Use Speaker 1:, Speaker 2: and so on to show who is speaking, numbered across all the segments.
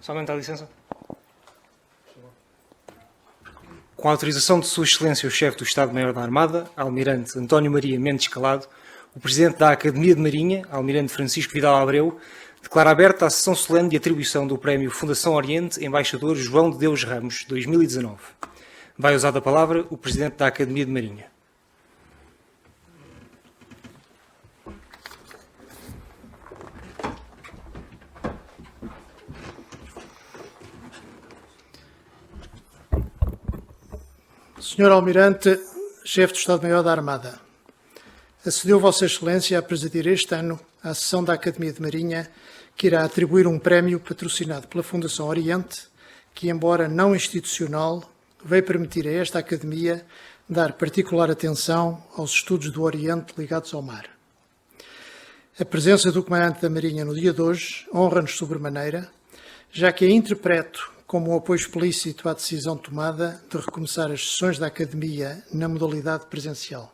Speaker 1: Só aumentar a licença. Com a autorização de Sua Excelência o Chefe do Estado-Maior da Armada, Almirante António Maria Mendes Calado, o Presidente da Academia de Marinha, Almirante Francisco Vidal Abreu, declara aberta a sessão solene de atribuição do Prémio Fundação Oriente Embaixador João de Deus Ramos, 2019. Vai usar a palavra o Presidente da Academia de Marinha.
Speaker 2: Senhor Almirante, Chefe do Estado-Maior da Armada, acedeu Vossa Excelência a presidir este ano a sessão da Academia de Marinha que irá atribuir um prémio patrocinado pela Fundação Oriente que, embora não institucional, veio permitir a esta Academia dar particular atenção aos estudos do Oriente ligados ao mar. A presença do Comandante da Marinha no dia de hoje honra-nos sobremaneira, já que a interpreto como um apoio explícito à decisão tomada de recomeçar as sessões da Academia na modalidade presencial.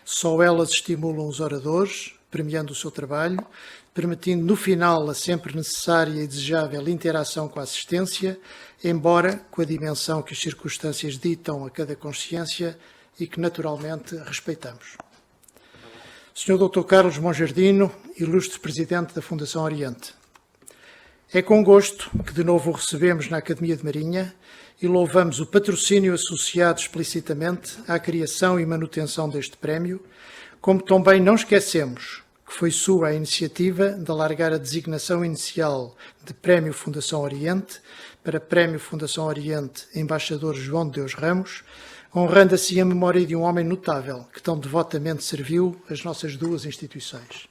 Speaker 2: Só elas estimulam os oradores, premiando o seu trabalho, permitindo no final a sempre necessária e desejável interação com a assistência, embora com a dimensão que as circunstâncias ditam a cada consciência e que naturalmente respeitamos. Sr. Dr. Carlos Monjardino, ilustre Presidente da Fundação Oriente, é com gosto que de novo o recebemos na Academia de Marinha e louvamos o patrocínio associado explicitamente à criação e manutenção deste prémio, como também não esquecemos que foi sua a iniciativa de alargar a designação inicial de Prémio Fundação Oriente para Prémio Fundação Oriente Embaixador João de Deus Ramos, honrando assim a memória de um homem notável que tão devotamente serviu as nossas duas instituições.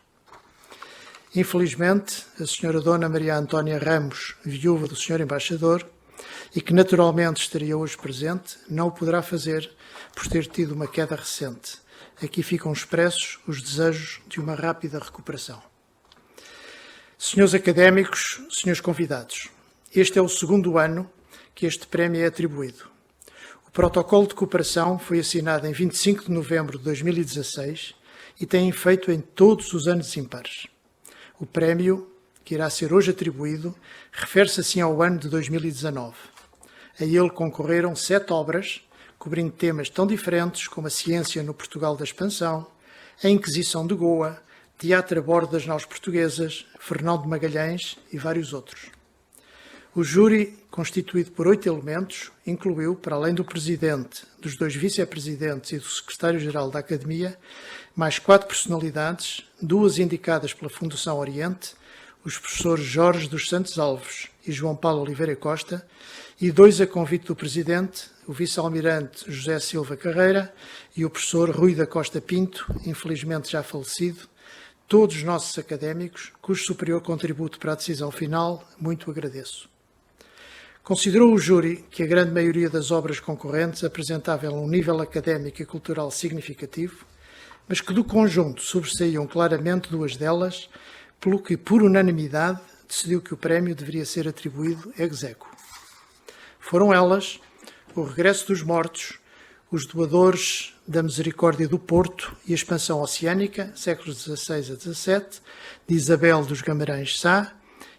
Speaker 2: Infelizmente, a Sra. Dona Maria Antónia Ramos, viúva do Sr. Embaixador, e que naturalmente estaria hoje presente, não o poderá fazer por ter tido uma queda recente. Aqui ficam expressos os desejos de uma rápida recuperação. Senhores académicos, senhores convidados, este é o segundo ano que este prémio é atribuído. O protocolo de cooperação foi assinado em 25 de novembro de 2016 e tem efeito em todos os anos ímpares. O prémio, que irá ser hoje atribuído, refere-se assim ao ano de 2019. A ele concorreram 7 obras, cobrindo temas tão diferentes como a ciência no Portugal da expansão, a Inquisição de Goa, teatro a bordo das naus portuguesas, Fernão de Magalhães e vários outros. O júri, constituído por 8 elementos, incluiu, para além do Presidente, dos 2 Vice-Presidentes e do Secretário-Geral da Academia, mais 4 personalidades, 2 indicadas pela Fundação Oriente, os professores Jorge dos Santos Alves e João Paulo Oliveira Costa, e 2 a convite do Presidente, o Vice-Almirante José Silva Carreira e o professor Rui da Costa Pinto, infelizmente já falecido, todos os nossos académicos, cujo superior contributo para a decisão final muito agradeço. Considerou o júri que a grande maioria das obras concorrentes apresentavam um nível académico e cultural significativo, mas que do conjunto sobressaíam claramente 2 delas, pelo que, por unanimidade, decidiu que o prémio deveria ser atribuído ex aequo. Foram elas o Regresso dos Mortos, os Doadores da Misericórdia do Porto e a Expansão Oceânica, séculos XVI a XVII, de Isabel dos Guimarães Sá,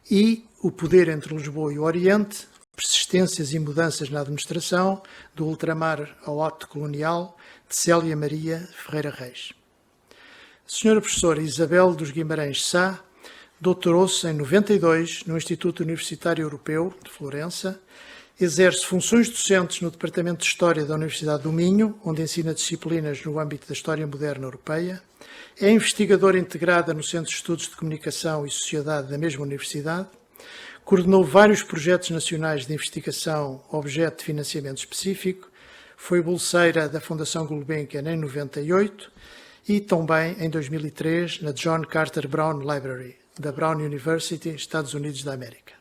Speaker 2: e O Poder entre Lisboa e o Oriente, Persistências e Mudanças na Administração, do Ultramar ao Ato Colonial, de Célia Maria Ferreira Reis. A Sra. Professora Isabel dos Guimarães Sá doutorou-se em 92 no Instituto Universitário Europeu de Florença, exerce funções docentes no Departamento de História da Universidade do Minho, onde ensina disciplinas no âmbito da História Moderna Europeia, é investigadora integrada no Centro de Estudos de Comunicação e Sociedade da mesma universidade, coordenou vários projetos nacionais de investigação objeto de financiamento específico, foi bolseira da Fundação Gulbenkian em 98 e também em 2003 na John Carter Brown Library, da Brown University, Estados Unidos da América.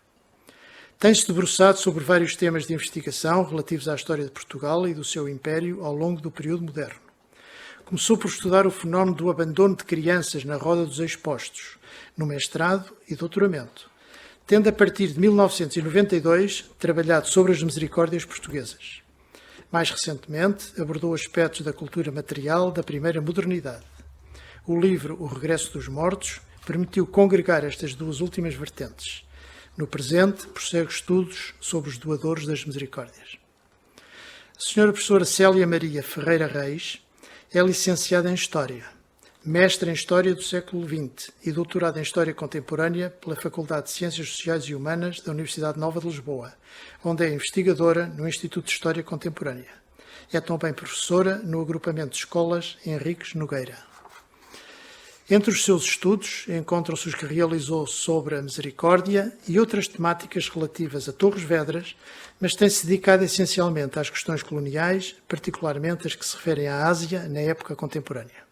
Speaker 2: Tem-se debruçado sobre vários temas de investigação relativos à história de Portugal e do seu império ao longo do período moderno. Começou por estudar o fenómeno do abandono de crianças na roda dos expostos, no mestrado e doutoramento, tendo a partir de 1992 trabalhado sobre as misericórdias portuguesas. Mais recentemente, abordou aspectos da cultura material da primeira modernidade. O livro O Regresso dos Mortos permitiu congregar estas 2 últimas vertentes. No presente, prossegue estudos sobre os doadores das misericórdias. A senhora professora Célia Maria Ferreira Reis é licenciada em História, mestre em História do século XX e doutorada em História Contemporânea pela Faculdade de Ciências Sociais e Humanas da Universidade Nova de Lisboa, onde é investigadora no Instituto de História Contemporânea. É também professora no agrupamento de escolas Henriques Nogueira. Entre os seus estudos encontram-se os que realizou sobre a misericórdia e outras temáticas relativas a Torres Vedras, mas tem-se dedicado essencialmente às questões coloniais, particularmente as que se referem à Ásia na época contemporânea.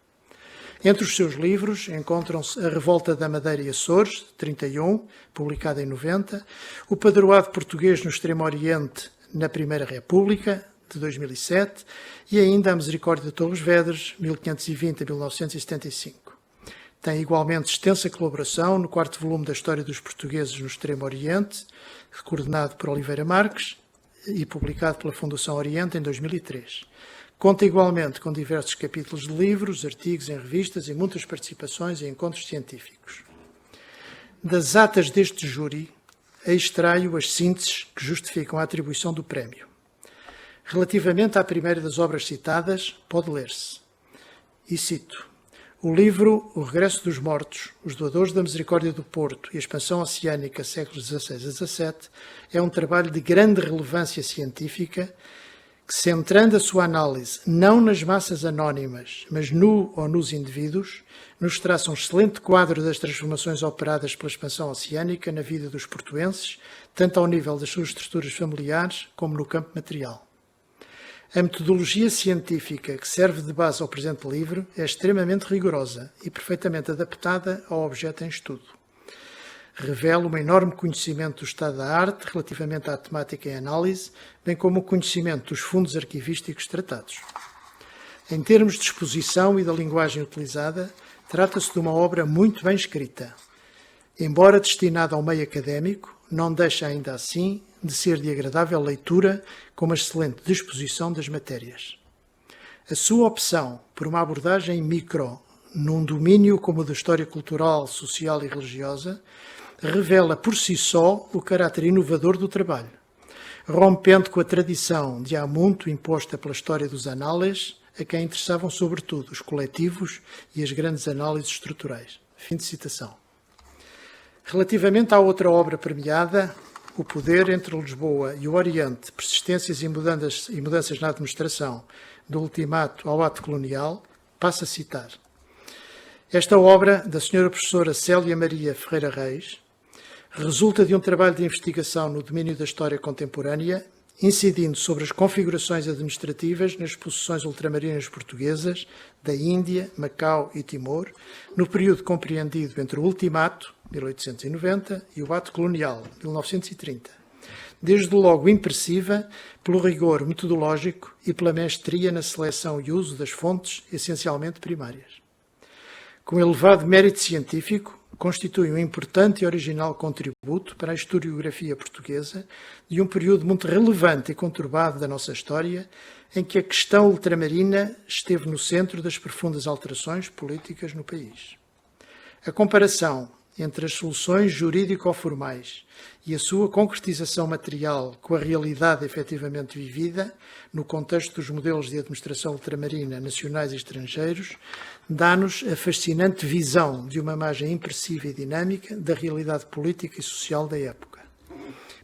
Speaker 2: Entre os seus livros encontram-se A Revolta da Madeira e Açores, de 31, publicada em 90, O Padroado Português no Extremo Oriente na Primeira República, de 2007, e ainda A Misericórdia de Torres Vedras, 1520 a 1975. Tem igualmente extensa colaboração no 4º volume da História dos Portugueses no Extremo Oriente, coordenado por Oliveira Marques e publicado pela Fundação Oriente em 2003. Conta igualmente com diversos capítulos de livros, artigos em revistas e muitas participações em encontros científicos. Das atas deste júri, extraio as sínteses que justificam a atribuição do prémio. Relativamente à primeira das obras citadas, pode ler-se, e cito: o livro O Regresso dos Mortos, Os Doadores da Misericórdia do Porto e a Expansão Oceânica, séculos XVI a XVII, é um trabalho de grande relevância científica que, centrando a sua análise não nas massas anónimas, mas no ou nos indivíduos, nos traça um excelente quadro das transformações operadas pela expansão oceânica na vida dos portuenses, tanto ao nível das suas estruturas familiares como no campo material. A metodologia científica que serve de base ao presente livro é extremamente rigorosa e perfeitamente adaptada ao objeto em estudo. Revela um enorme conhecimento do estado da arte relativamente à temática em análise, bem como o conhecimento dos fundos arquivísticos tratados. Em termos de exposição e da linguagem utilizada, trata-se de uma obra muito bem escrita. Embora destinada ao meio académico, não deixa ainda assim de ser de agradável leitura, com uma excelente disposição das matérias. A sua opção por uma abordagem micro, num domínio como o da história cultural, social e religiosa, revela por si só o caráter inovador do trabalho, rompendo com a tradição de há muito imposta pela história dos análises, a quem interessavam sobretudo os coletivos e as grandes análises estruturais. Fim de citação. Relativamente à outra obra premiada, O Poder entre Lisboa e o Oriente, Persistências e Mudanças na Administração, do Ultimato ao Ato Colonial, passo a citar. Esta obra, da Sra. Professora Célia Maria Ferreira Reis, resulta de um trabalho de investigação no domínio da história contemporânea, incidindo sobre as configurações administrativas nas possessões ultramarinas portuguesas da Índia, Macau e Timor, no período compreendido entre o Ultimato, 1890, e o Ato Colonial, 1930. Desde logo impressiva pelo rigor metodológico e pela mestria na seleção e uso das fontes essencialmente primárias. Com elevado mérito científico, constitui um importante e original contributo para a historiografia portuguesa de um período muito relevante e conturbado da nossa história, em que a questão ultramarina esteve no centro das profundas alterações políticas no país. A comparação entre as soluções jurídico-formais e a sua concretização material com a realidade efetivamente vivida, no contexto dos modelos de administração ultramarina nacionais e estrangeiros, dá-nos a fascinante visão de uma imagem impressiva e dinâmica da realidade política e social da época.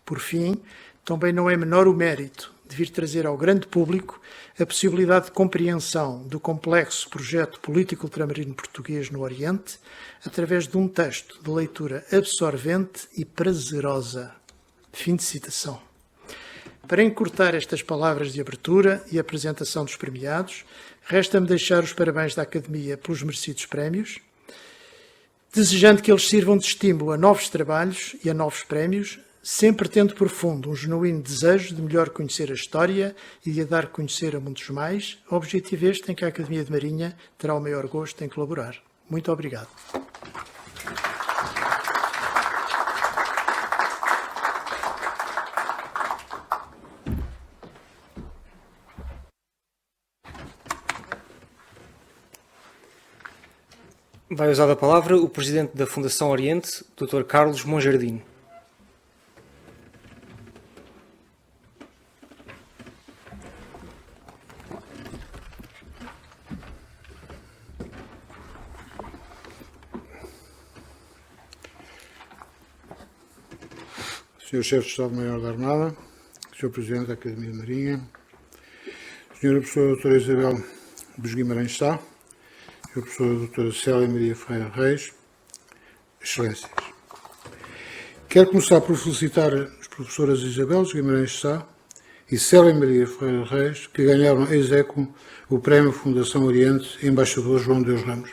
Speaker 2: Por fim, também não é menor o mérito de vir trazer ao grande público a possibilidade de compreensão do complexo projeto político ultramarino português no Oriente, através de um texto de leitura absorvente e prazerosa. Fim de citação. Para encurtar estas palavras de abertura e apresentação dos premiados, resta-me deixar os parabéns da Academia pelos merecidos prémios, desejando que eles sirvam de estímulo a novos trabalhos e a novos prémios, sempre tendo profundo um genuíno desejo de melhor conhecer a história e de a dar a conhecer a muitos mais, objetivo este em que a Academia de Marinha terá o maior gosto em colaborar. Muito obrigado.
Speaker 1: Vai usar a palavra o Presidente da Fundação Oriente, Dr. Carlos Monjardim.
Speaker 3: Sr. Chefe de Estado-Maior da Armada, Sr. Presidente da Academia de Marinha, Sra. Professora Doutora Isabel dos Guimarães Sá, Sra. Professora Doutora Célia Maria Ferreira Reis, Excelências. Quero começar por felicitar as professoras Isabel dos Guimarães Sá e Célia Maria Ferreira Reis, que ganharam ex aequo o Prémio Fundação Oriente Embaixador João Deus Ramos.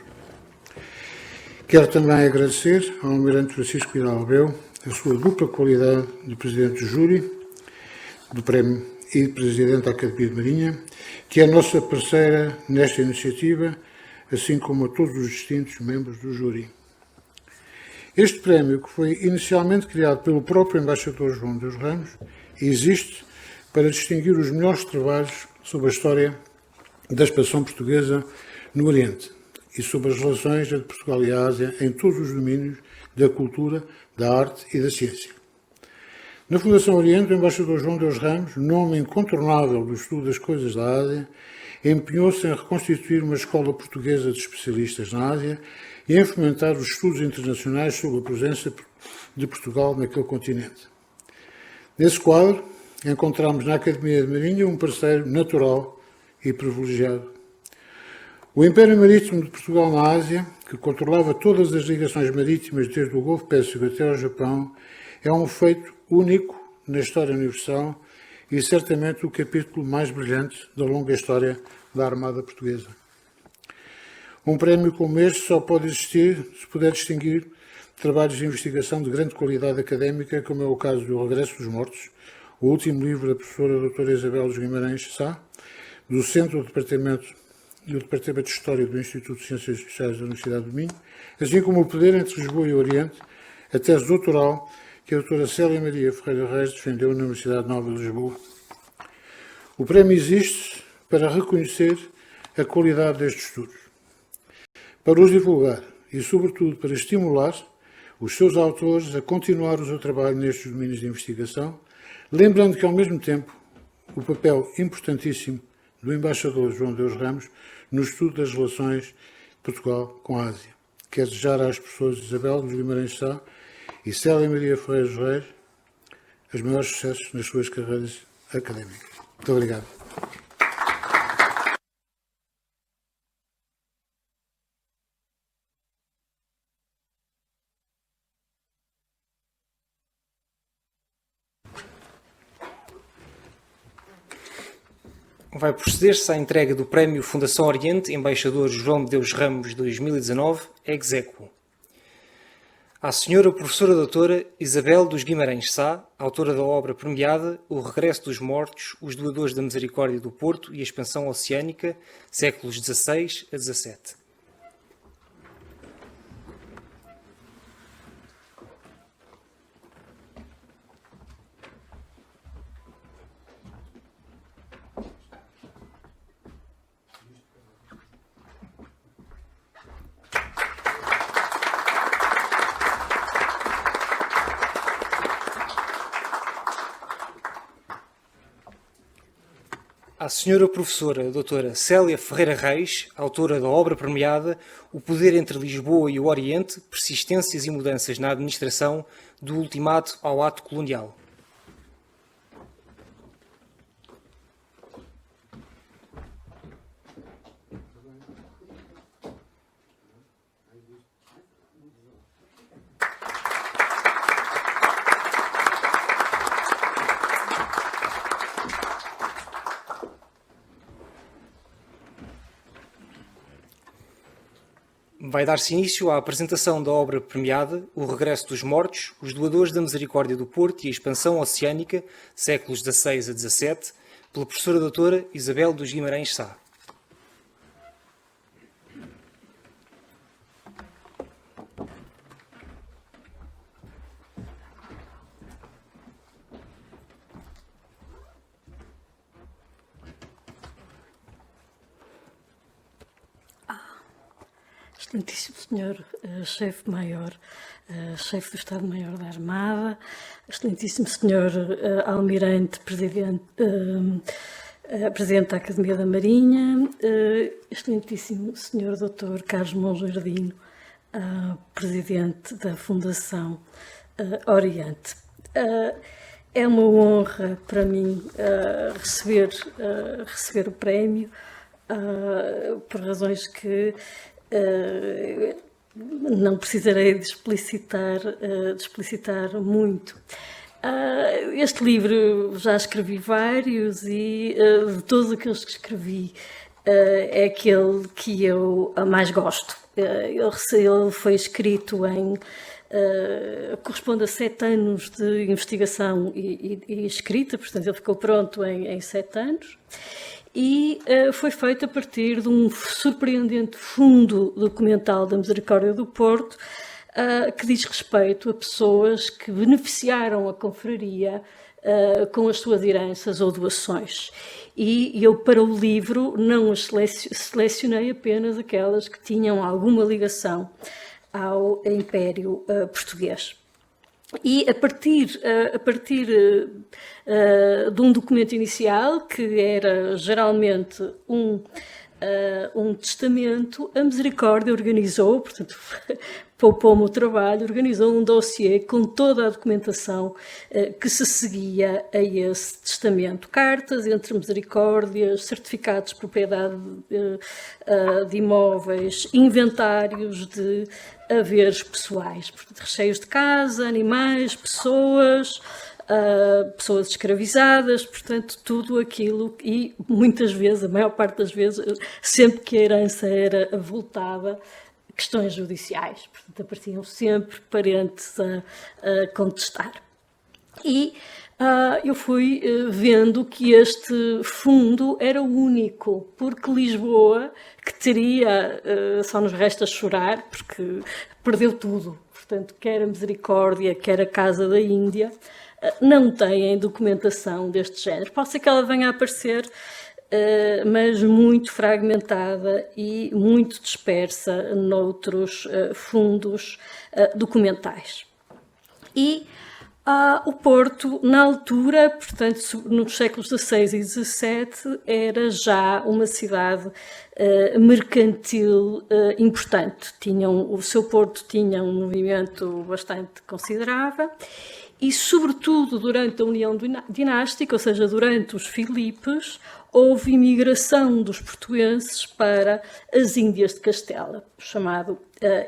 Speaker 3: Quero também agradecer ao Almirante Francisco Vidal Abreu a sua dupla qualidade de Presidente do Júri do Prémio e de Presidente da Academia de Marinha, que é a nossa parceira nesta iniciativa, assim como a todos os distintos membros do júri. Este prémio, que foi inicialmente criado pelo próprio Embaixador João Deus Ramos, existe para distinguir os melhores trabalhos sobre a história da expansão portuguesa no Oriente e sobre as relações entre Portugal e a Ásia em todos os domínios da cultura, da arte e da ciência. Na Fundação Oriente, o Embaixador João Deus Ramos, nome incontornável do estudo das coisas da Ásia, empenhou-se em reconstituir uma escola portuguesa de especialistas na Ásia e em fomentar os estudos internacionais sobre a presença de Portugal naquele continente. Nesse quadro, encontramos na Academia de Marinha um parceiro natural e privilegiado. O Império Marítimo de Portugal na Ásia, que controlava todas as ligações marítimas desde o Golfo Pérsico até ao Japão, é um feito único na história universal e certamente o capítulo mais brilhante da longa história da Armada Portuguesa. Um prémio como este só pode existir se puder distinguir trabalhos de investigação de grande qualidade académica, como é o caso do Regresso dos Mortos, o último livro da professora doutora Isabel dos Guimarães Sá, do Centro do Departamento e o Departamento de História do Instituto de Ciências Sociais da Universidade do Minho, assim como o Poder entre Lisboa e Oriente, a tese doutoral que a doutora Célia Maria Ferreira Reis defendeu na Universidade Nova de Lisboa. O prémio existe para reconhecer a qualidade destes estudos, para os divulgar e, sobretudo, para estimular os seus autores a continuar o seu trabalho nestes domínios de investigação, lembrando que, ao mesmo tempo, o papel importantíssimo do embaixador João Deus Ramos no estudo das relações de Portugal com a Ásia. Quero desejar às professoras Isabel dos Guimarães Sá e Célia Maria Ferreira Reis os maiores sucessos nas suas carreiras académicas. Muito obrigado.
Speaker 1: Vai proceder-se à entrega do Prémio Fundação Oriente Embaixador João Deus Ramos 2019, ex aequo. À Sra. Professora Doutora Isabel dos Guimarães Sá, autora da obra premiada O Regresso dos Mortos, Os Doadores da Misericórdia do Porto e a Expansão Oceânica, séculos XVI a XVII. À Sra. Professora Doutora Célia Ferreira Reis, autora da obra premiada O Poder entre Lisboa e o Oriente, Persistências e Mudanças na Administração, do Ultimato ao Ato Colonial. Vai dar-se início à apresentação da obra premiada O Regresso dos Mortos, Os Doadores da Misericórdia do Porto e a Expansão Oceânica, séculos XVI a XVII, pela professora doutora Isabel dos Guimarães Sá.
Speaker 4: Excelentíssimo Senhor Chefe-Maior, Chefe do Estado-Maior da Armada, Excelentíssimo Senhor Almirante, Presidente da Academia da Marinha, Excelentíssimo Senhor Dr. Carlos Monjardino, Presidente da Fundação Oriente. É uma honra para mim receber o prémio, por razões que não precisarei de explicitar muito. Este livro já escrevi vários e de todos aqueles que escrevi é aquele que eu mais gosto. Ele foi escrito corresponde a 7 anos de investigação e escrita, portanto ele ficou pronto em 7 anos. E foi feito a partir de um surpreendente fundo documental da Misericórdia do Porto, que diz respeito a pessoas que beneficiaram a confraria com as suas heranças ou doações. E eu, para o livro, não as selecionei apenas aquelas que tinham alguma ligação ao Império Português. E a partir de um documento inicial, que era geralmente um testamento, a Misericórdia organizou, portanto, poupou-me o trabalho, organizou um dossiê com toda a documentação que se seguia a esse testamento. Cartas entre Misericórdias, certificados de propriedade de imóveis, inventários de haveres pessoais, portanto, recheios de casa, animais, pessoas escravizadas, portanto, tudo aquilo, e muitas vezes, a maior parte das vezes, sempre que a herança era avultada, questões judiciais, portanto, apareciam sempre parentes a contestar. E eu fui vendo que este fundo era o único, porque Lisboa, que teria, só nos resta chorar, porque perdeu tudo, portanto, quer a Misericórdia, quer a Casa da Índia, não têm documentação deste género. Pode ser que ela venha a aparecer, mas muito fragmentada e muito dispersa noutros fundos documentais. E o Porto, na altura, portanto, nos séculos XVI e XVII, era já uma cidade mercantil importante. O seu porto tinha um movimento bastante considerável e, sobretudo, durante a União Dinástica, ou seja, durante os Filipes, houve imigração dos portugueses para as Índias de Castela, chamado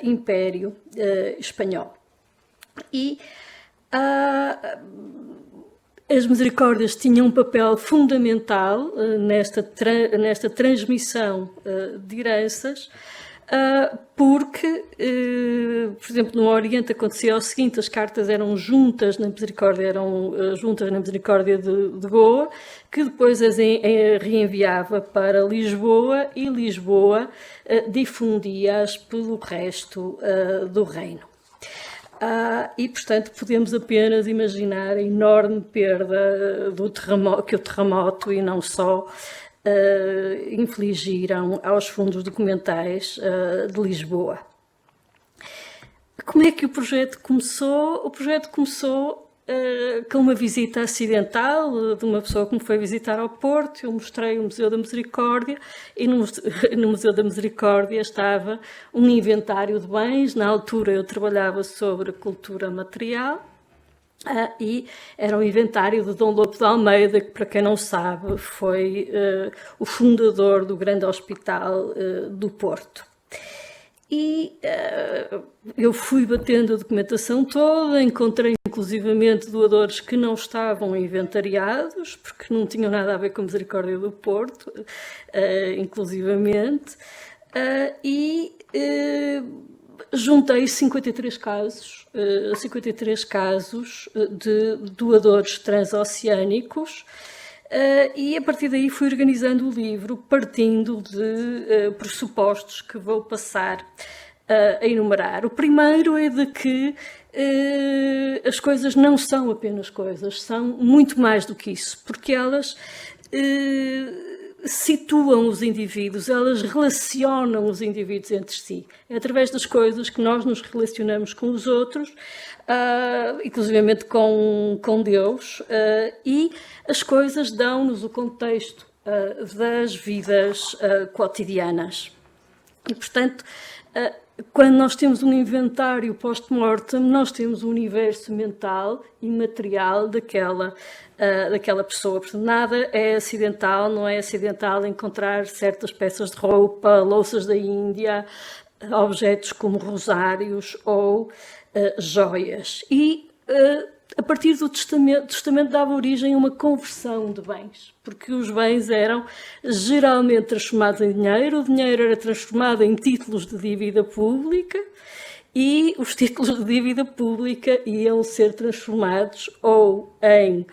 Speaker 4: Império Espanhol. E as Misericórdias tinham um papel fundamental nesta transmissão de heranças, porque, por exemplo, no Oriente acontecia o seguinte: as cartas eram juntas na Misericórdia, de Goa, que depois as reenviava para Lisboa, e Lisboa difundia-as pelo resto do reino. E, portanto, podemos apenas imaginar a enorme perda que o terremoto e não só infligiram aos fundos documentais de Lisboa. Como é que o projeto começou? O projeto começou com uma visita acidental de uma pessoa que me foi visitar ao Porto. Eu mostrei o Museu da Misericórdia e no Museu da Misericórdia estava um inventário de bens. Na altura eu trabalhava sobre cultura material e era um inventário de Dom Lopo de Almeida, que, para quem não sabe, foi o fundador do grande hospital do Porto. E eu fui batendo a documentação toda, encontrei inclusivamente doadores que não estavam inventariados, porque não tinham nada a ver com a Misericórdia do Porto, inclusivamente, e juntei 53 casos de doadores transoceânicos, e a partir daí fui organizando o livro, partindo de pressupostos que vou passar a enumerar. O primeiro é de que as coisas não são apenas coisas, são muito mais do que isso, porque elas situam os indivíduos, elas relacionam os indivíduos entre si. É através das coisas que nós nos relacionamos com os outros, inclusivamente com Deus, e as coisas dão-nos o contexto das vidas cotidianas. E, portanto, quando nós temos um inventário post-mortem, nós temos o universo mental e material daquela pessoa. Portanto, nada é acidental, não é acidental encontrar certas peças de roupa, louças da Índia, objetos como rosários ou joias. E a partir do testamento, o testamento dava origem a uma conversão de bens, porque os bens eram geralmente transformados em dinheiro, o dinheiro era transformado em títulos de dívida pública e os títulos de dívida pública iam ser transformados ou em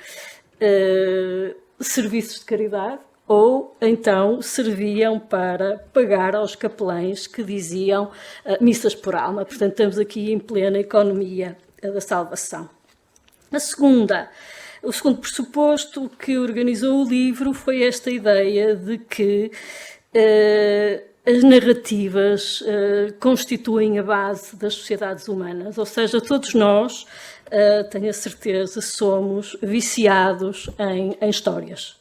Speaker 4: serviços de caridade ou então serviam para pagar aos capelães que diziam missas por alma. Portanto, estamos aqui em plena economia da salvação. O segundo pressuposto que organizou o livro foi esta ideia de que as narrativas constituem a base das sociedades humanas, ou seja, todos nós, tenho a certeza, somos viciados em histórias.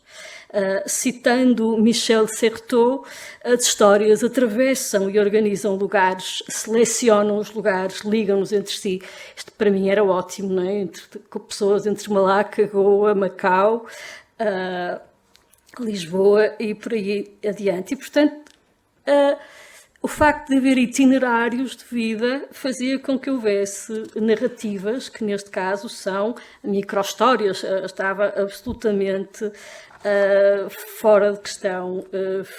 Speaker 4: Citando Michel Certeau, as histórias atravessam e organizam lugares, selecionam os lugares, ligam-nos entre si. Isto para mim era ótimo, não é? Com pessoas entre Malaca, Goa, Macau, Lisboa e por aí adiante. E, portanto, o facto de haver itinerários de vida fazia com que houvesse narrativas, que neste caso são micro-histórias. Estava absolutamente fora de questão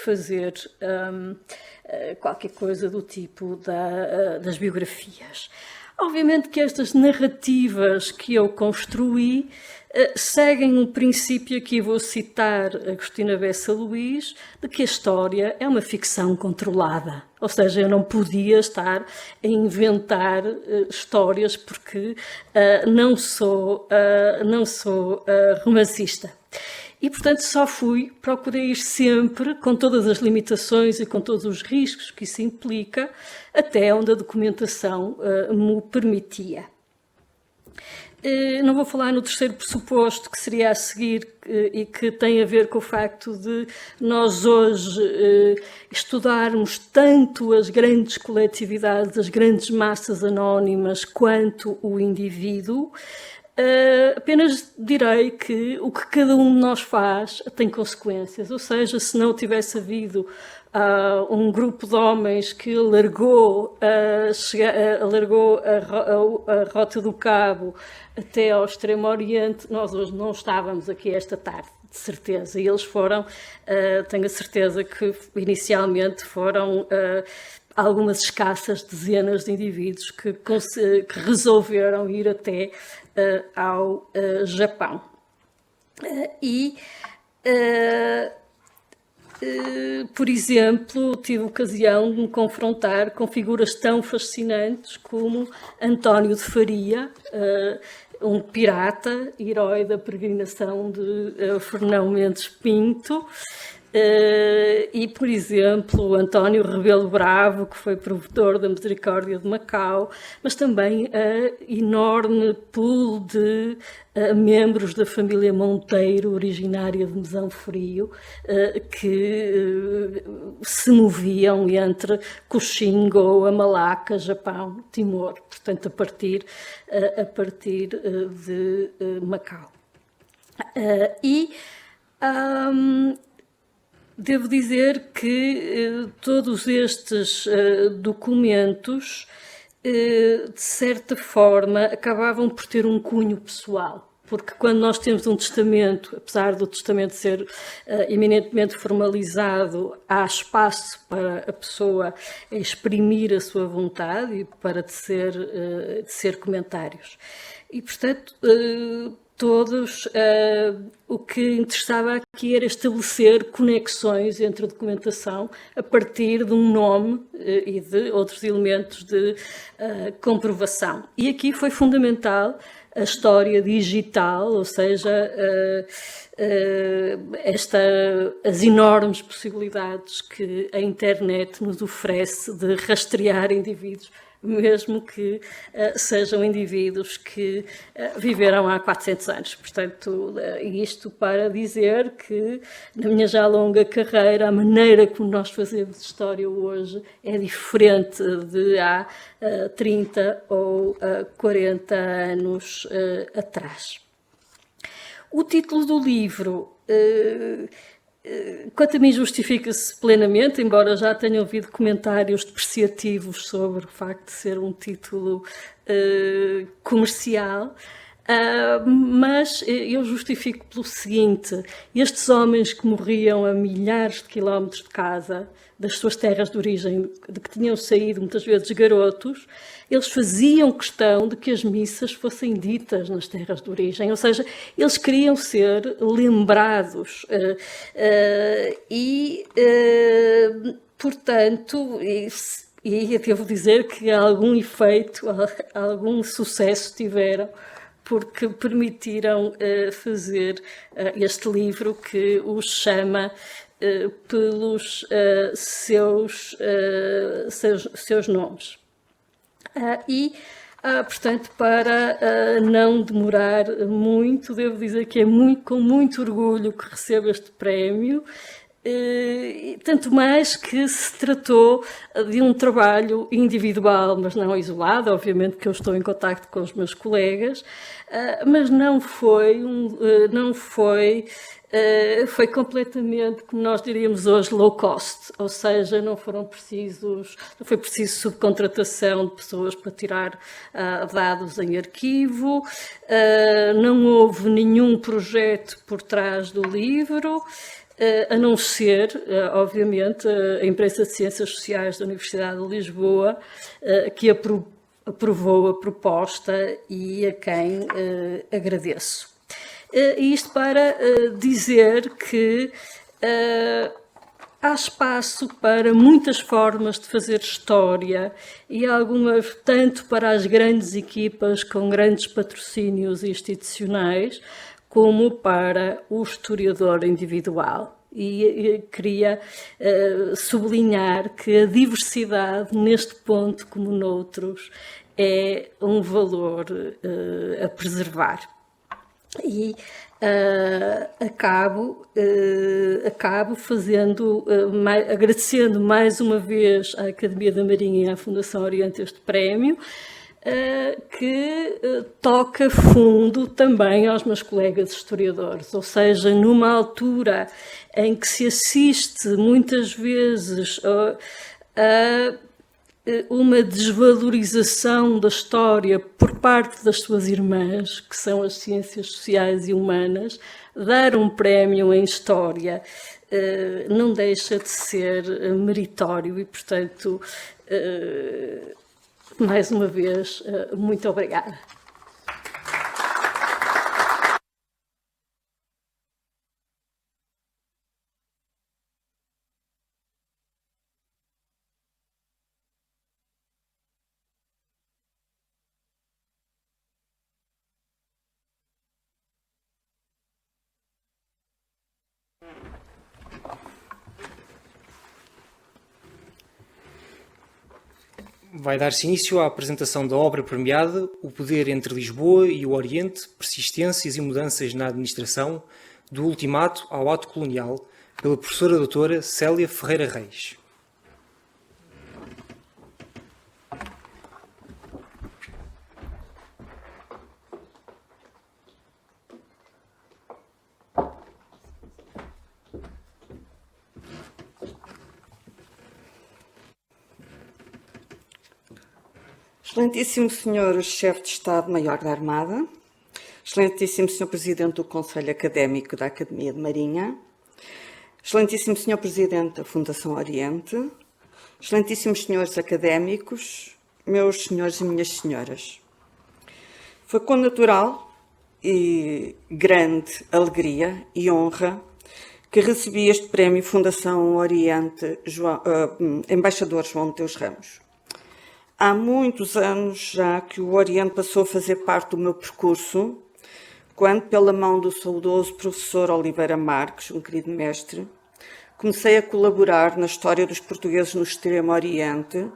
Speaker 4: fazer qualquer coisa do tipo das biografias. Obviamente que estas narrativas que eu construí seguem um princípio, aqui vou citar Agostina Bessa Luís, de que a história é uma ficção controlada. Ou seja, eu não podia estar a inventar histórias porque não sou romancista. E, portanto, procurei ir sempre, com todas as limitações e com todos os riscos que isso implica, até onde a documentação me permitia. Não vou falar no terceiro pressuposto, que seria a seguir, e que tem a ver com o facto de nós hoje estudarmos tanto as grandes coletividades, as grandes massas anónimas, quanto o indivíduo. Apenas direi que o que cada um de nós faz tem consequências, ou seja, se não tivesse havido um grupo de homens que alargou a Rota do Cabo até ao Extremo Oriente, nós hoje não estávamos aqui esta tarde, de certeza. E eles foram, tenho a certeza que inicialmente foram algumas escassas dezenas de indivíduos que resolveram ir até ao Japão. Por exemplo, tive ocasião de me confrontar com figuras tão fascinantes como António de Faria, um pirata, herói da peregrinação de Fernão Mendes Pinto, e, por exemplo, António Rebelo Bravo, que foi provedor da Misericórdia de Macau, mas também a enorme pool de membros da família Monteiro, originária de Mesão Frio, que se moviam entre Coxim, Goa, Malaca, Japão, Timor, portanto, a partir de Macau. Devo dizer que todos estes documentos, de certa forma, acabavam por ter um cunho pessoal, porque quando nós temos um testamento, apesar do testamento ser eminentemente formalizado, há espaço para a pessoa exprimir a sua vontade e para tecer comentários. E, portanto, o que interessava aqui era estabelecer conexões entre a documentação a partir de um nome e de outros elementos de comprovação. E aqui foi fundamental a história digital, ou seja, as enormes possibilidades que a internet nos oferece de rastrear indivíduos mesmo que sejam indivíduos que viveram há 400 anos. Portanto, isto para dizer que, na minha já longa carreira, a maneira como nós fazemos história hoje é diferente de há 30 ou 40 anos atrás. O título do livro, quanto a mim, justifica-se plenamente, embora já tenha ouvido comentários depreciativos sobre o facto de ser um título comercial, mas eu justifico pelo seguinte: estes homens que morriam a milhares de quilómetros de casa, das suas terras de origem, de que tinham saído muitas vezes garotos, eles faziam questão de que as missas fossem ditas nas terras de origem, ou seja, eles queriam ser lembrados portanto, e devo dizer que algum efeito, algum sucesso tiveram, porque permitiram fazer este livro que os chama pelos seus nomes. Portanto, para não demorar muito, devo dizer que é com muito orgulho que recebo este prémio, tanto mais que se tratou de um trabalho individual, mas não isolado. Obviamente que eu estou em contacto com os meus colegas, mas não foi completamente, como nós diríamos hoje, low cost, ou seja, não foi preciso subcontratação de pessoas para tirar dados em arquivo, não houve nenhum projeto por trás do livro, a não ser, obviamente, a Imprensa de Ciências Sociais da Universidade de Lisboa, que aprovou a proposta e a quem agradeço. Isto para dizer que há espaço para muitas formas de fazer história e algumas, tanto para as grandes equipas com grandes patrocínios institucionais, como para o historiador individual. E queria sublinhar que a diversidade, neste ponto como noutros, é um valor a preservar. E acabo agradecendo mais uma vez à Academia da Marinha e à Fundação Oriente este prémio, que toca fundo também aos meus colegas historiadores, ou seja, numa altura em que se assiste muitas vezes a uma desvalorização da história por parte das suas irmãs, que são as ciências sociais e humanas, dar um prémio em história não deixa de ser meritório e, portanto, mais uma vez, muito obrigada.
Speaker 1: Vai dar-se início à apresentação da obra premiada O Poder entre Lisboa e o Oriente, Persistências e Mudanças na Administração, do Ultimato ao Ato Colonial, pela professora doutora Célia Ferreira Reis.
Speaker 5: Excelentíssimo Senhor Chefe de Estado-Maior da Armada, Excelentíssimo Senhor Presidente do Conselho Académico da Academia de Marinha, Excelentíssimo Senhor Presidente da Fundação Oriente, Excelentíssimos Senhores Académicos, meus senhores e minhas senhoras. Foi com natural e grande alegria e honra que recebi este prémio Fundação Oriente Embaixador João Mateus Ramos. Há muitos anos já que o Oriente passou a fazer parte do meu percurso, quando, pela mão do saudoso professor Oliveira Marques, um querido mestre, comecei a colaborar na história dos portugueses no Extremo Oriente,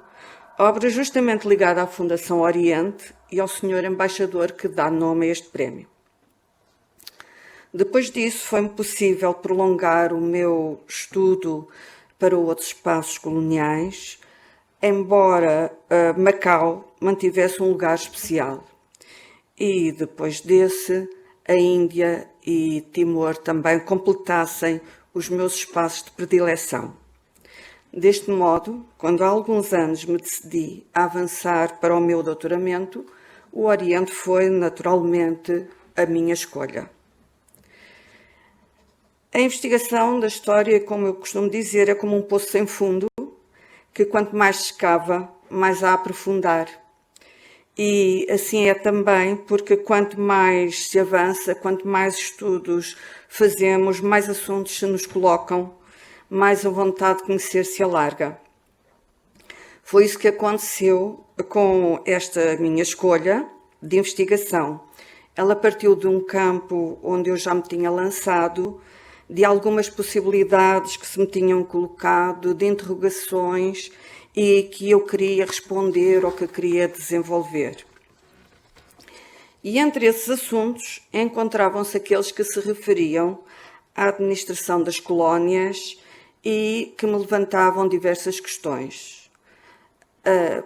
Speaker 5: obra justamente ligada à Fundação Oriente e ao Sr. Embaixador que dá nome a este prémio. Depois disso, foi-me possível prolongar o meu estudo para outros espaços coloniais, embora Macau mantivesse um lugar especial. E depois desse, a Índia e Timor também completassem os meus espaços de predileção. Deste modo, quando há alguns anos me decidi a avançar para o meu doutoramento, o Oriente foi naturalmente a minha escolha. A investigação da história, como eu costumo dizer, é como um poço sem fundo, que quanto mais se escava, mais a aprofundar. E assim é também porque quanto mais se avança, quanto mais estudos fazemos, mais assuntos se nos colocam, mais a vontade de conhecer se alarga. Foi isso que aconteceu com esta minha escolha de investigação. Ela partiu de um campo onde eu já me tinha lançado, de algumas possibilidades que se me tinham colocado, de interrogações e que eu queria responder ou que queria desenvolver. E entre esses assuntos encontravam-se aqueles que se referiam à administração das colónias e que me levantavam diversas questões.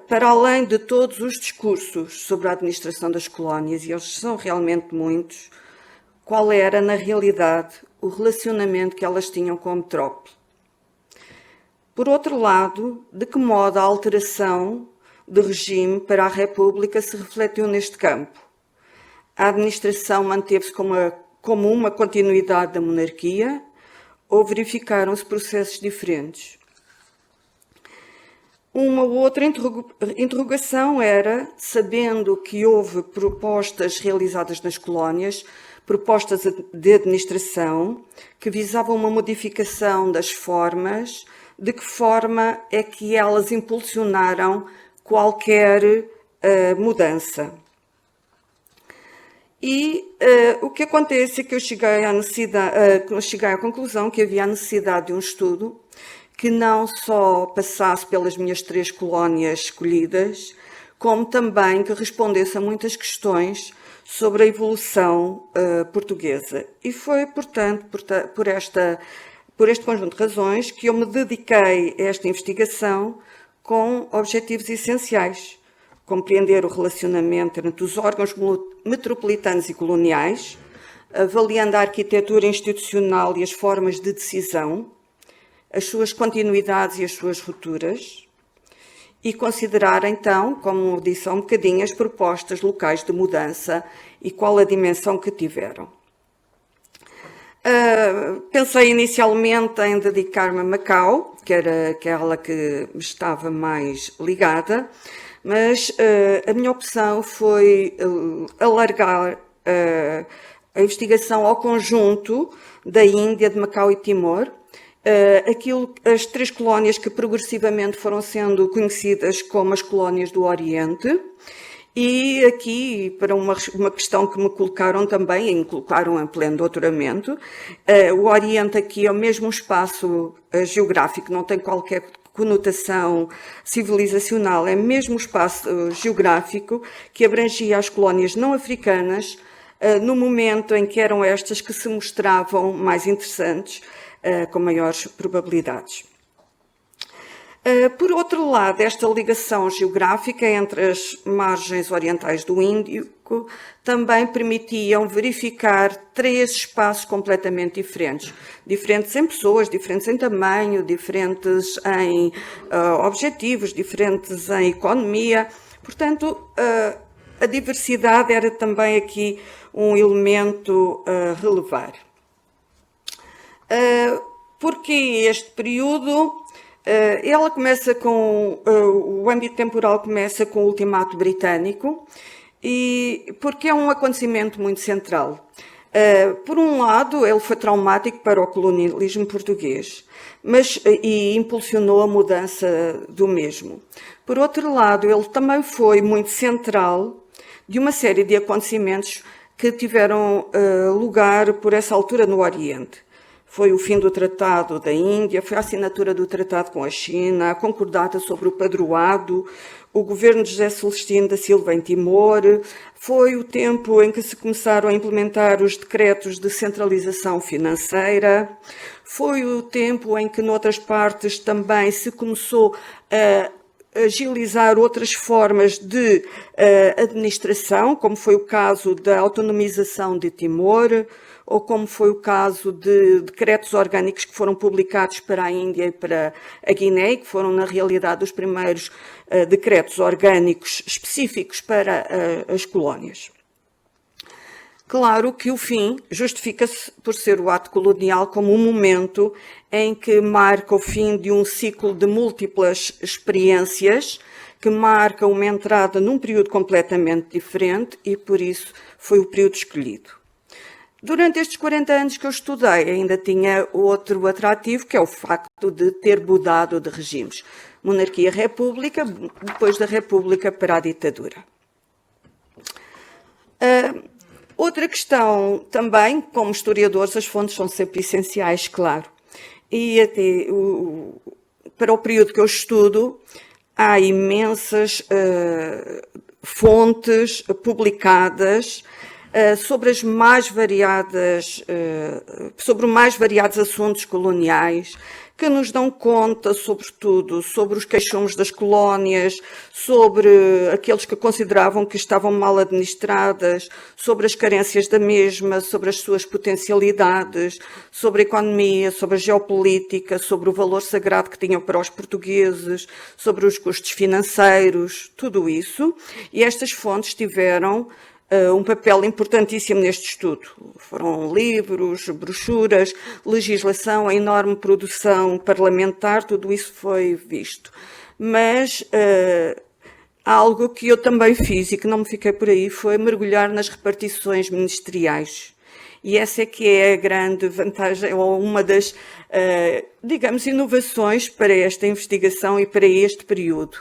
Speaker 5: Para além de todos os discursos sobre a administração das colónias, e eles são realmente muitos, qual era, na realidade, o relacionamento que elas tinham com a metrópole? Por outro lado, de que modo a alteração de regime para a República se refletiu neste campo? A administração manteve-se como uma continuidade da monarquia ou verificaram-se processos diferentes? Uma outra interrogação era, sabendo que houve propostas realizadas nas colónias, propostas de administração que visavam uma modificação das formas, de que forma é que elas impulsionaram qualquer mudança. E o que acontece é que eu cheguei à conclusão que havia a necessidade de um estudo que não só passasse pelas minhas 3 colónias escolhidas, como também que respondesse a muitas questões sobre a evolução portuguesa. E foi, portanto, por este conjunto de razões que eu me dediquei a esta investigação com objetivos essenciais. Compreender o relacionamento entre os órgãos metropolitanos e coloniais, avaliando a arquitetura institucional e as formas de decisão, as suas continuidades e as suas rupturas, e considerar então, como disse há um bocadinho, as propostas locais de mudança e qual a dimensão que tiveram. Pensei inicialmente em dedicar-me a Macau, que era aquela que me estava mais ligada, mas a minha opção foi alargar a investigação ao conjunto da Índia, de Macau e Timor, as 3 colónias que progressivamente foram sendo conhecidas como as colónias do Oriente. E aqui, para uma questão que me colocaram também, e me colocaram em pleno doutoramento, o Oriente aqui é o mesmo espaço geográfico, não tem qualquer conotação civilizacional, é mesmo espaço geográfico que abrangia as colónias não africanas, no momento em que eram estas que se mostravam mais interessantes, com maiores probabilidades. Por outro lado, esta ligação geográfica entre as margens orientais do Índico também permitiam verificar 3 espaços completamente diferentes. Diferentes em pessoas, diferentes em tamanho, diferentes em objetivos, diferentes em economia. Portanto, a diversidade era também aqui um elemento a relevar. Porque este período, ela começa com, o âmbito temporal começa com o ultimato britânico, e porque é um acontecimento muito central. Por um lado, ele foi traumático para o colonialismo português, e impulsionou a mudança do mesmo. Por outro lado, ele também foi muito central de uma série de acontecimentos que tiveram lugar por essa altura no Oriente. foi o fim do Tratado da Índia, foi a assinatura do Tratado com a China, a concordata sobre o padroado, o governo de José Celestino da Silva em Timor, foi o tempo em que se começaram a implementar os decretos de centralização financeira, foi o tempo em que, noutras partes, também se começou a agilizar outras formas de administração, como foi o caso da autonomização de Timor, ou como foi o caso de decretos orgânicos que foram publicados para a Índia e para a Guiné, que foram, na realidade, os primeiros decretos orgânicos específicos para as colónias. Claro que o fim justifica-se por ser o ato colonial como um momento em que marca o fim de um ciclo de múltiplas experiências, que marca uma entrada num período completamente diferente e, por isso, foi o período escolhido. Durante estes 40 anos que eu estudei, ainda tinha outro atrativo, que é o facto de ter mudado de regimes. Monarquia-república, depois da república para a ditadura. Outra questão também, como historiadores, as fontes são sempre essenciais, claro. E até para o período que eu estudo, há imensas fontes publicadas sobre os mais variados assuntos coloniais, que nos dão conta, sobretudo, sobre os queixumes das colónias, sobre aqueles que consideravam que estavam mal administradas, sobre as carências da mesma, sobre as suas potencialidades, sobre a economia, sobre a geopolítica, sobre o valor sagrado que tinham para os portugueses, sobre os custos financeiros, tudo isso. E estas fontes tiveram um papel importantíssimo neste estudo. Foram livros, brochuras, legislação, a enorme produção parlamentar, tudo isso foi visto. Mas algo que eu também fiz e que não me fiquei por aí foi mergulhar nas repartições ministeriais. E essa é que é a grande vantagem, ou uma das, digamos, inovações para esta investigação e para este período.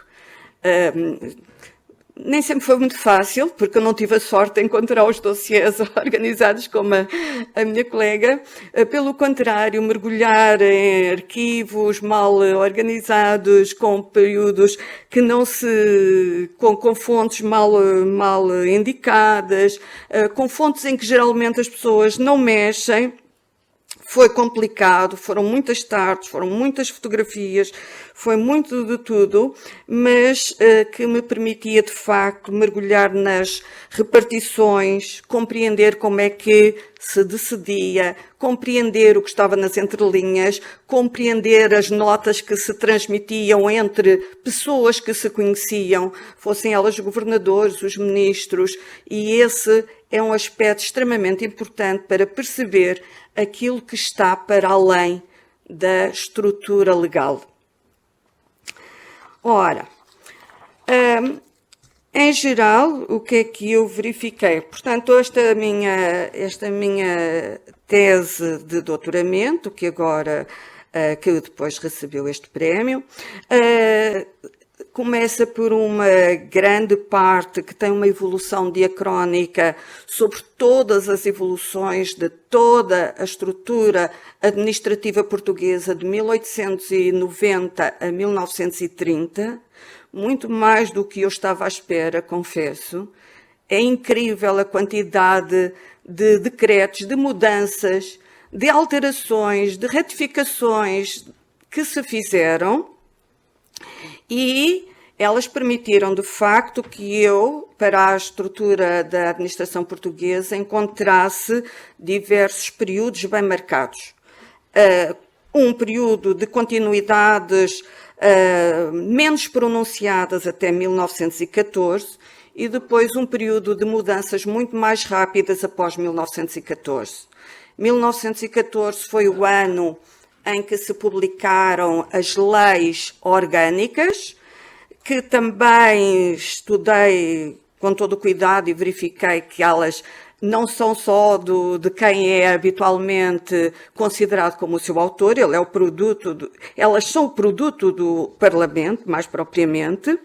Speaker 5: Nem sempre foi muito fácil, porque eu não tive a sorte de encontrar os dossiês organizados como a minha colega. Pelo contrário, mergulhar em arquivos mal organizados, com períodos que não se... com fontes mal indicadas, com fontes em que geralmente as pessoas não mexem. Foi complicado, foram muitas tardes, foram muitas fotografias, foi muito de tudo, mas que me permitia, de facto, mergulhar nas repartições, compreender como é que se decidia, compreender o que estava nas entrelinhas, compreender as notas que se transmitiam entre pessoas que se conheciam, fossem elas os governadores, os ministros, e esse é um aspecto extremamente importante para perceber aquilo que está para além da estrutura legal. Ora, em geral, o que é que eu verifiquei? Portanto, esta minha tese de doutoramento, que agora, que depois recebeu este prémio, começa por uma grande parte que tem uma evolução diacrónica sobre todas as evoluções de toda a estrutura administrativa portuguesa de 1890 a 1930, muito mais do que eu estava à espera, confesso. É incrível a quantidade de decretos, de mudanças, de alterações, de retificações que se fizeram. E elas permitiram, de facto, que eu, para a estrutura da administração portuguesa, encontrasse diversos períodos bem marcados. Um período de continuidades menos pronunciadas até 1914 e depois um período de mudanças muito mais rápidas após 1914. 1914 foi o ano em que se publicaram as leis orgânicas, que também estudei com todo o cuidado e verifiquei que elas não são só de quem é habitualmente considerado como o seu autor, ele é o produto elas são o produto do Parlamento, mais propriamente,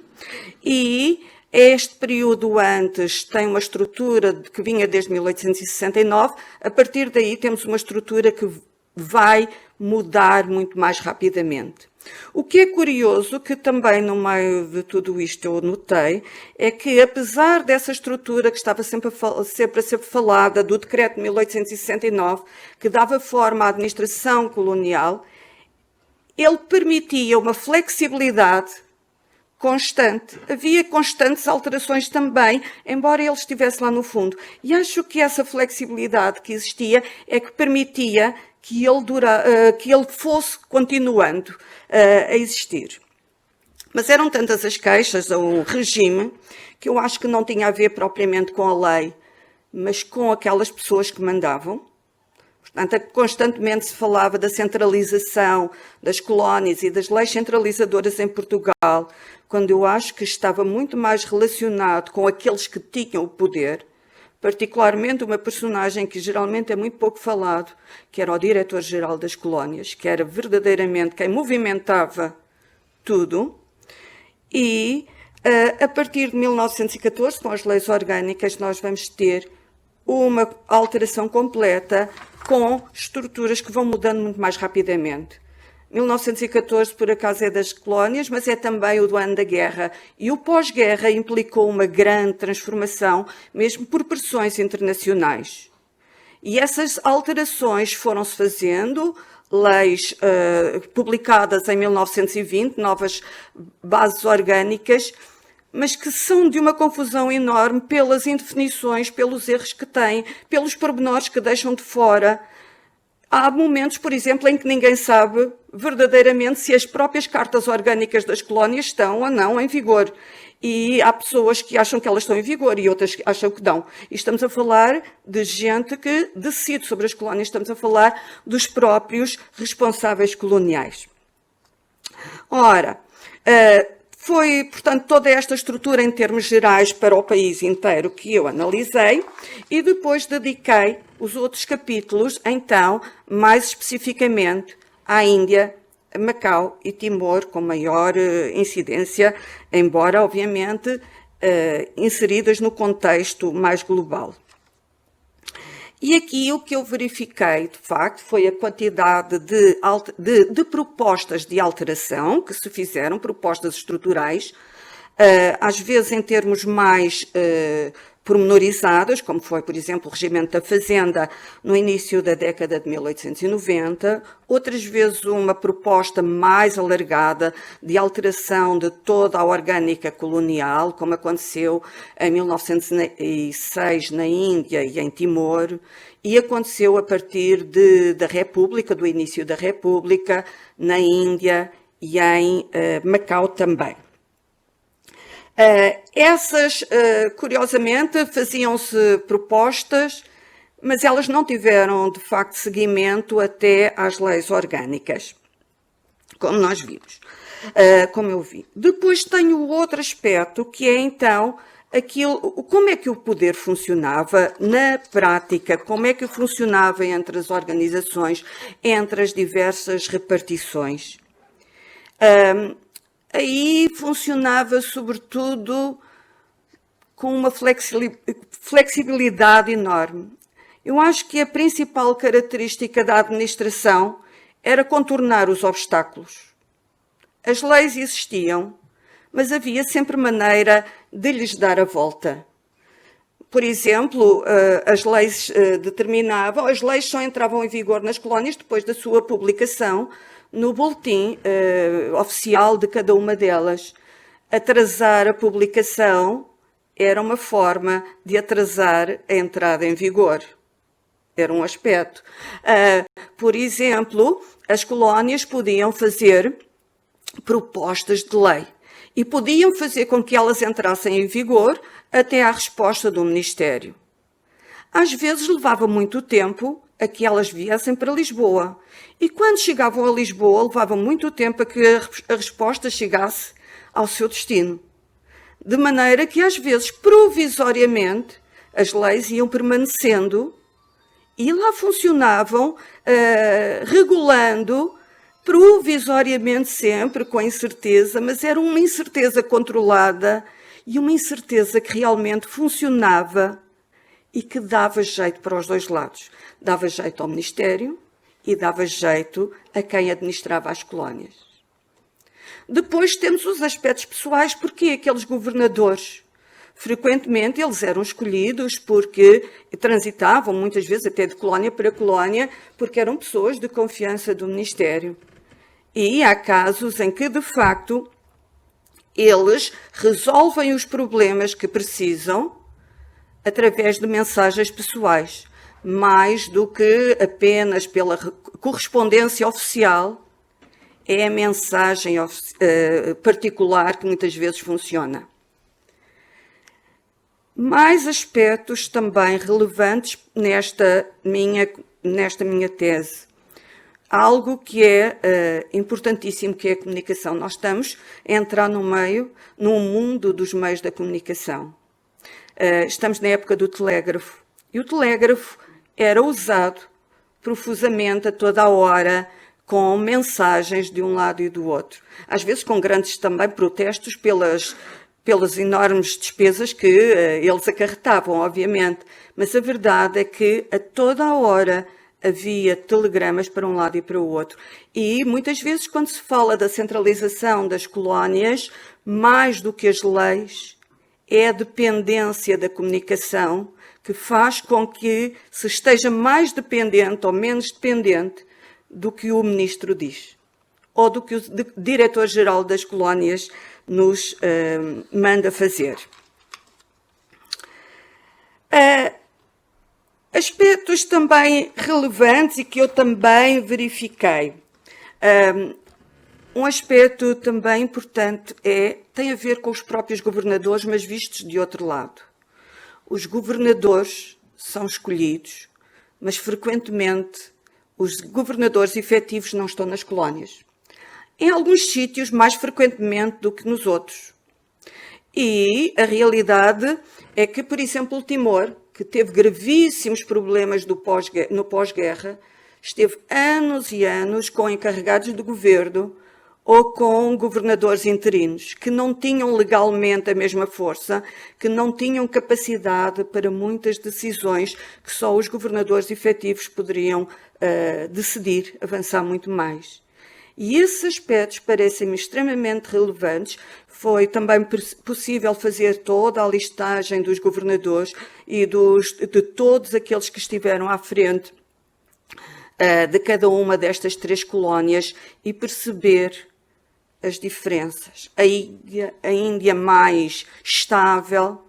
Speaker 5: e este período antes tem uma estrutura que vinha desde 1869, a partir daí temos uma estrutura que vai mudar muito mais rapidamente. O que é curioso, que também no meio de tudo isto eu notei, é que apesar dessa estrutura que estava sempre a ser falada, do decreto de 1869, que dava forma à administração colonial, ele permitia uma flexibilidade constante. Havia constantes alterações também, embora ele estivesse lá no fundo. E acho que essa flexibilidade que existia é que permitia que ele fosse continuando a existir. Mas eram tantas as queixas ao regime que eu acho que não tinha a ver propriamente com a lei, mas com aquelas pessoas que mandavam. Portanto, constantemente se falava da centralização das colónias e das leis centralizadoras em Portugal, quando eu acho que estava muito mais relacionado com aqueles que tinham o poder, particularmente uma personagem que geralmente é muito pouco falado, que era o diretor-geral das colónias, que era verdadeiramente quem movimentava tudo. E a partir de 1914, com as leis orgânicas, nós vamos ter uma alteração completa com estruturas que vão mudando muito mais rapidamente. 1914, por acaso, é das colónias, mas é também o do ano da guerra. E o pós-guerra implicou uma grande transformação, mesmo por pressões internacionais. E essas alterações foram-se fazendo, leis publicadas em 1920, novas bases orgânicas, mas que são de uma confusão enorme pelas indefinições, pelos erros que têm, pelos pormenores que deixam de fora. Há momentos, por exemplo, em que ninguém sabe verdadeiramente se as próprias cartas orgânicas das colónias estão ou não em vigor. E há pessoas que acham que elas estão em vigor e outras que acham que não. E estamos a falar de gente que decide sobre as colónias, estamos a falar dos próprios responsáveis coloniais. Ora, foi, portanto, toda esta estrutura em termos gerais para o país inteiro que eu analisei e depois dediquei os outros capítulos, então, mais especificamente à Índia, Macau e Timor, com maior incidência, embora, obviamente, inseridas no contexto mais global. E aqui o que eu verifiquei, de facto, foi a quantidade de propostas de alteração que se fizeram, propostas estruturais, às vezes em termos mais pormenorizadas, como foi, por exemplo, o regimento da Fazenda no início da década de 1890, outras vezes uma proposta mais alargada de alteração de toda a orgânica colonial, como aconteceu em 1906 na Índia e em Timor, e aconteceu a partir da República, do início da República, na Índia e em Macau também. Essas, curiosamente, faziam-se propostas, mas elas não tiveram, de facto, seguimento até às leis orgânicas, como nós vimos, como eu vi. Depois tenho outro aspecto, que é, então, como é que o poder funcionava na prática, como é que funcionava entre as organizações, entre as diversas repartições. Aí funcionava, sobretudo, com uma flexibilidade enorme. Eu acho que a principal característica da administração era contornar os obstáculos. As leis existiam, mas havia sempre maneira de lhes dar a volta. Por exemplo, as leis determinavam, as leis só entravam em vigor nas colónias depois da sua publicação no boletim oficial de cada uma delas. Atrasar a publicação era uma forma de atrasar a entrada em vigor. Era um aspecto. Por exemplo, as colónias podiam fazer propostas de lei e podiam fazer com que elas entrassem em vigor até à resposta do Ministério. Às vezes levava muito tempo a que elas viessem para Lisboa. E quando chegavam a Lisboa, levava muito tempo a que a resposta chegasse ao seu destino. De maneira que, às vezes, provisoriamente, as leis iam permanecendo e lá funcionavam, regulando provisoriamente sempre, com incerteza, mas era uma incerteza controlada e uma incerteza que realmente funcionava e que dava jeito para os dois lados. Dava jeito ao Ministério e dava jeito a quem administrava as colónias. Depois temos os aspectos pessoais, porque aqueles governadores, frequentemente eles eram escolhidos porque transitavam muitas vezes até de colónia para colónia, porque eram pessoas de confiança do Ministério. E há casos em que, de facto, eles resolvem os problemas que precisam através de mensagens pessoais, mais do que apenas pela correspondência oficial. É a mensagem particular que muitas vezes funciona. Mais aspectos também relevantes nesta minha tese. Algo que é importantíssimo, que é a comunicação. Nós estamos a entrar no mundo dos meios da comunicação. Estamos na época do telégrafo. E o telégrafo era usado profusamente a toda a hora, com mensagens de um lado e do outro. Às vezes com grandes também protestos pelas enormes despesas que eles acarretavam, obviamente. Mas a verdade é que a toda a hora havia telegramas para um lado e para o outro. E muitas vezes, quando se fala da centralização das colónias, mais do que as leis, é a dependência da comunicação que faz com que se esteja mais dependente ou menos dependente do que o ministro diz, ou do que o diretor-geral das colónias nos manda fazer. Aspectos também relevantes e que eu também verifiquei. Um aspecto também importante tem a ver com os próprios governadores, mas vistos de outro lado. Os governadores são escolhidos, mas frequentemente os governadores efetivos não estão nas colónias. Em alguns sítios, mais frequentemente do que nos outros. E a realidade é que, por exemplo, o Timor, que teve gravíssimos problemas no pós-guerra, esteve anos e anos com encarregados de governo ou com governadores interinos, que não tinham legalmente a mesma força, que não tinham capacidade para muitas decisões que só os governadores efetivos poderiam decidir, avançar muito mais. E esses aspectos parecem-me extremamente relevantes. Foi também possível fazer toda a listagem dos governadores e de todos aqueles que estiveram à frente de cada uma destas 3 colónias e perceber as diferenças. A Índia mais estável,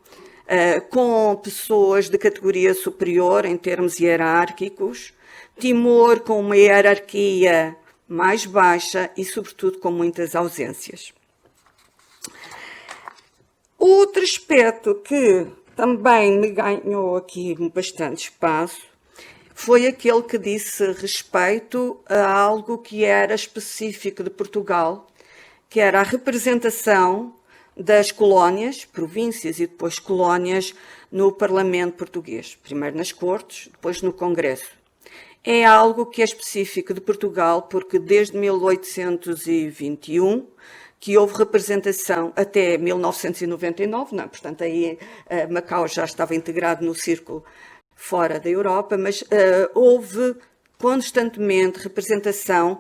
Speaker 5: com pessoas de categoria superior em termos hierárquicos, Timor com uma hierarquia mais baixa e, sobretudo, com muitas ausências. Outro aspecto que também me ganhou aqui bastante espaço foi aquele que disse respeito a algo que era específico de Portugal, que era a representação das colónias, províncias e depois colónias, no Parlamento português. Primeiro nas Cortes, depois no Congresso. É algo que é específico de Portugal, porque desde 1821 que houve representação até 1999, não, portanto aí Macau já estava integrado no círculo fora da Europa, mas houve constantemente representação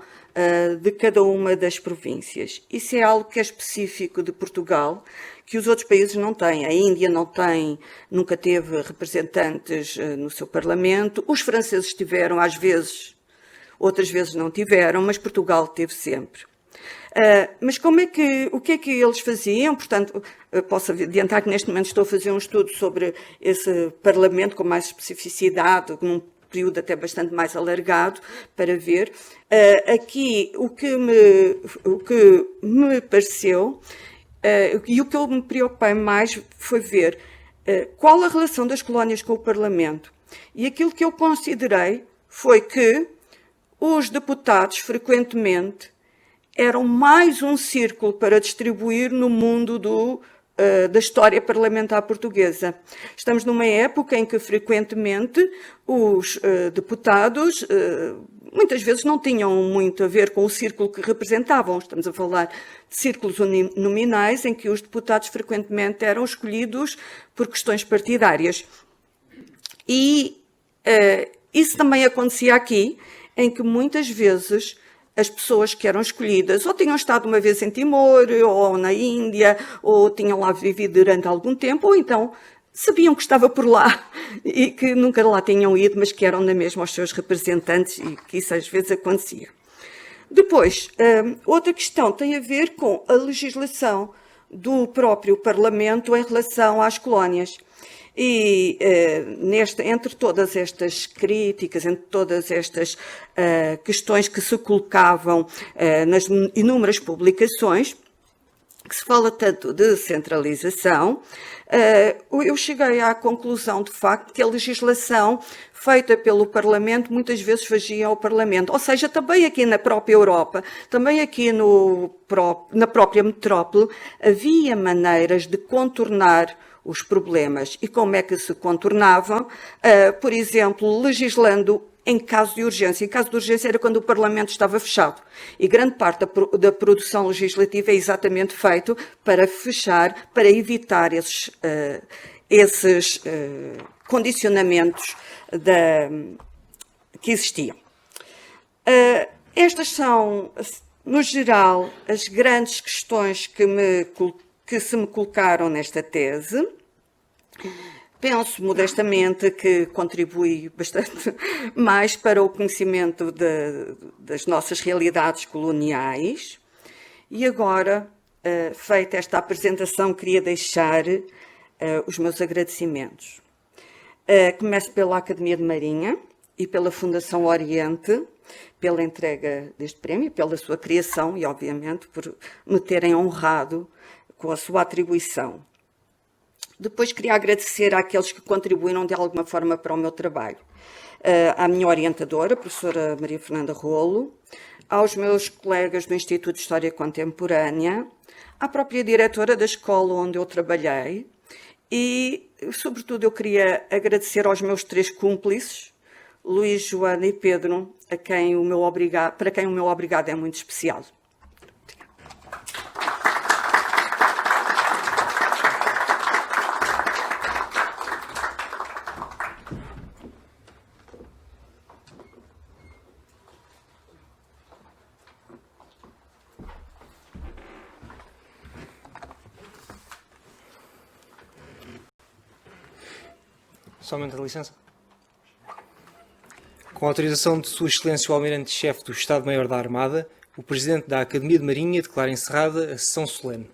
Speaker 5: de cada uma das províncias. Isso é algo que é específico de Portugal, que os outros países não têm. A Índia não tem, nunca teve representantes no seu Parlamento. Os franceses tiveram às vezes, outras vezes não tiveram, mas Portugal teve sempre. Mas o que é que eles faziam? Portanto, posso adiantar que neste momento estou a fazer um estudo sobre esse Parlamento com mais especificidade, num período até bastante mais alargado, para ver. Aqui, o que me pareceu, e o que eu me preocupei mais foi ver qual a relação das colónias com o Parlamento. E aquilo que eu considerei foi que os deputados, frequentemente, eram mais um círculo para distribuir no mundo da história parlamentar portuguesa. Estamos numa época em que, frequentemente, os deputados muitas vezes não tinham muito a ver com o círculo que representavam. Estamos a falar de círculos nominais em que os deputados frequentemente eram escolhidos por questões partidárias. E isso também acontecia aqui, em que muitas vezes as pessoas que eram escolhidas ou tinham estado uma vez em Timor, ou na Índia, ou tinham lá vivido durante algum tempo, ou então sabiam que estava por lá e que nunca lá tinham ido, mas que eram na mesma os seus representantes e que isso às vezes acontecia. Depois, outra questão tem a ver com a legislação do próprio Parlamento em relação às colónias. E entre todas estas críticas, entre todas estas questões que se colocavam nas inúmeras publicações, que se fala tanto de centralização, eu cheguei à conclusão, de facto, que a legislação feita pelo Parlamento muitas vezes fagia ao Parlamento. Ou seja, também aqui na própria Europa, também aqui na própria metrópole, havia maneiras de contornar os problemas. E como é que se contornavam? Por exemplo, legislando em caso de urgência. Em caso de urgência era quando o Parlamento estava fechado. E grande parte da produção legislativa é exatamente feito para fechar, para evitar esses condicionamentos que existiam. Estas são, no geral, as grandes questões que se me colocaram nesta tese. Penso, modestamente, que contribui bastante mais para o conhecimento das nossas realidades coloniais. E agora, feita esta apresentação, queria deixar os meus agradecimentos. Começo pela Academia de Marinha e pela Fundação Oriente, pela entrega deste prémio, pela sua criação e, obviamente, por me terem honrado com a sua atribuição. Depois queria agradecer àqueles que contribuíram de alguma forma para o meu trabalho. À minha orientadora, a professora Maria Fernanda Rolo, aos meus colegas do Instituto de História Contemporânea, à própria diretora da escola onde eu trabalhei e, sobretudo, eu queria agradecer aos meus 3 cúmplices, Luís, Joana e Pedro, para quem o meu obrigado é muito especial.
Speaker 1: Somente a licença. Com a autorização de Sua Excelência o Almirante-Chefe do Estado-Maior da Armada, o Presidente da Academia de Marinha declara encerrada a sessão solene.